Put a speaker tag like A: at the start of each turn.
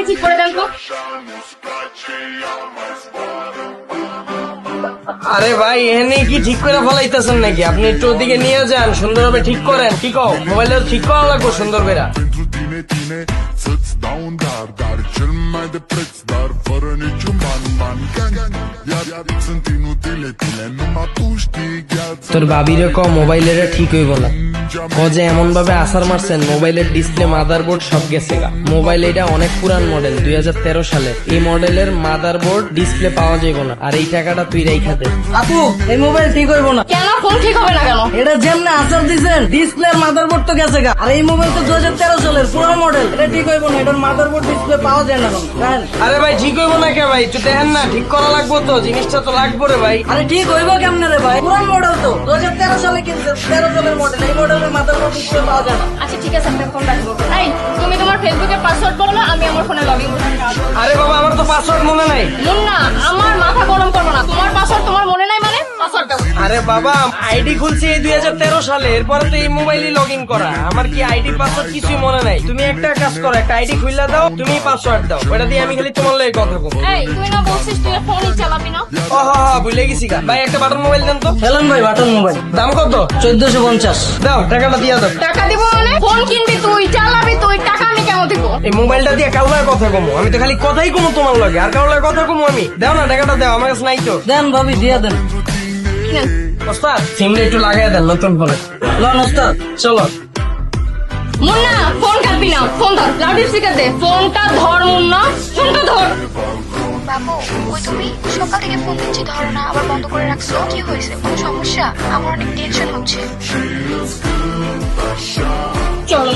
A: তাড়াতাড়ি ঠিক করে দেন তো।
B: আরে ভাই এখানে কি ঠিক করে ফলাইতেছেন নাকি? আপনি একটু ওদিকে নিয়ে যান, সুন্দরভাবে ঠিক করেন। কি কও, মোবাইলটা ঠিক করা লাগবে সুন্দর করে।
C: Sitz down dar, chill meine Pritz dar, für nicht man, ja, sind inutile, Nummer du stieg jetzt.
B: তোর ভাবিরে ক মোবাইলের ঠিক হইব না, ক যে এমন ভাবে আসার মারছেন মোবাইলের ডিসপ্লে মাদারবোর্ড সব গেছে গা। মোবাইল এটা অনেক পুরান মডেল, 2013 সালে। এই মডেলের মাদারবোর্ড ডিসপ্লে পাওয়া যাইব না, আর এই টাকাটা তুই রাইখা দে।
D: আপু এই মোবাইল ঠিক হইব না।
A: কেন ফোন ঠিক হবে না কেন?
D: এটা যেমনে আসার দিছেন ডিসপ্লে মাদারবোর্ড তো গেছে গা, আর এই মোবাইল তো 2013 সালের পুরো মডেল, এটা ঠিক হইব না। এটার মাদারবোর্ড ডিসপ্লে পাওয়া যায় না এখন।
B: আরে ভাই ঠিক হইব না কে ভাই? একটু দেখেন না, ঠিক করা লাগবো তো, জিনিসটা তো লাগবো রে ভাই।
D: আরে ঠিক হইব কেমনে রে ভাই? পুরান মডেল তো 2013 সালে কিনছে, 13 সালের মডেল। এই মডেলের মাদারবোর্ড ডিসপ্লে পাওয়া যায় না।
A: আচ্ছা ঠিক আছে, আপনি ফোন রাখবো। এই তুমি তোমার ফেসবুকের পাসওয়ার্ড বলো, আমি আমার ফোনে লগ ইন করতে।
B: আরে বাবা আমার তো পাসওয়ার্ড মনে নাই।
A: মুন্না আমার মাথা গরম করো না, তোমার পাসওয়ার্ড তোমার মনে নাই মানে পাসওয়ার্ড দাও।
B: আরে বাবা আইডি খুলছি এই 2013 সালে, এরপরে তো এই মোবাইলে লগ ইন করা। আমার কি আইডি পাসওয়ার্ড কিছুই মনে নাই। তুমি একটা কাজ করো, একটা আইডি খুলে দাও, তুমি পাসওয়ার্ড দাও, ওটা দিয়ে আমি খালি তোমার লগে কথা বলবো।
A: এই তুই না বলছিস তুই ফোনই চালাবি না?
B: ও হ্যাঁ ভুলে গেছি গা। ভাই একটা বাটন মোবাইল দেন তো।
D: হেলেন ভাই বাটন মোবাইল
B: দাম কত?
D: 1450।
B: দাও টাকাটা দিয়া দাও।
A: টাকা দিব মানে? ফোন কিনবি তুই, চালাবি তুই, টাকা আমি কেন দিব?
B: এই মোবাইলটা দিয়ে কারোর লগে কথা কমো, আমি তো খালি কথাই কমো তোমার লগে, আর কারোর লগে কথা কমো আমি। দাও না টাকাটা, দাও, আমার কাছে নাই তো।
D: দেন ভাবি দিয়া দেন।
A: নেন।
B: ওস্তাদ সিমটা একটু লাগাই দেন নতুন ফোনে।
D: লন ওস্তাদ।
B: চলো।
A: মুন্না ফোন কাটবি না, ফোন ধর, লাউড স্পিকার দে, ফোনটা ধর মুন্না, ফোনটা ধর।
E: বাবু ওই তুমি সকাল থেকে ফোন দিচ্ছি ধরো না, আবার বন্ধ করে রাখছো, কি হয়েছে? কোনো সমস্যা? আমার অনেক টেনশন হচ্ছে।
A: চলো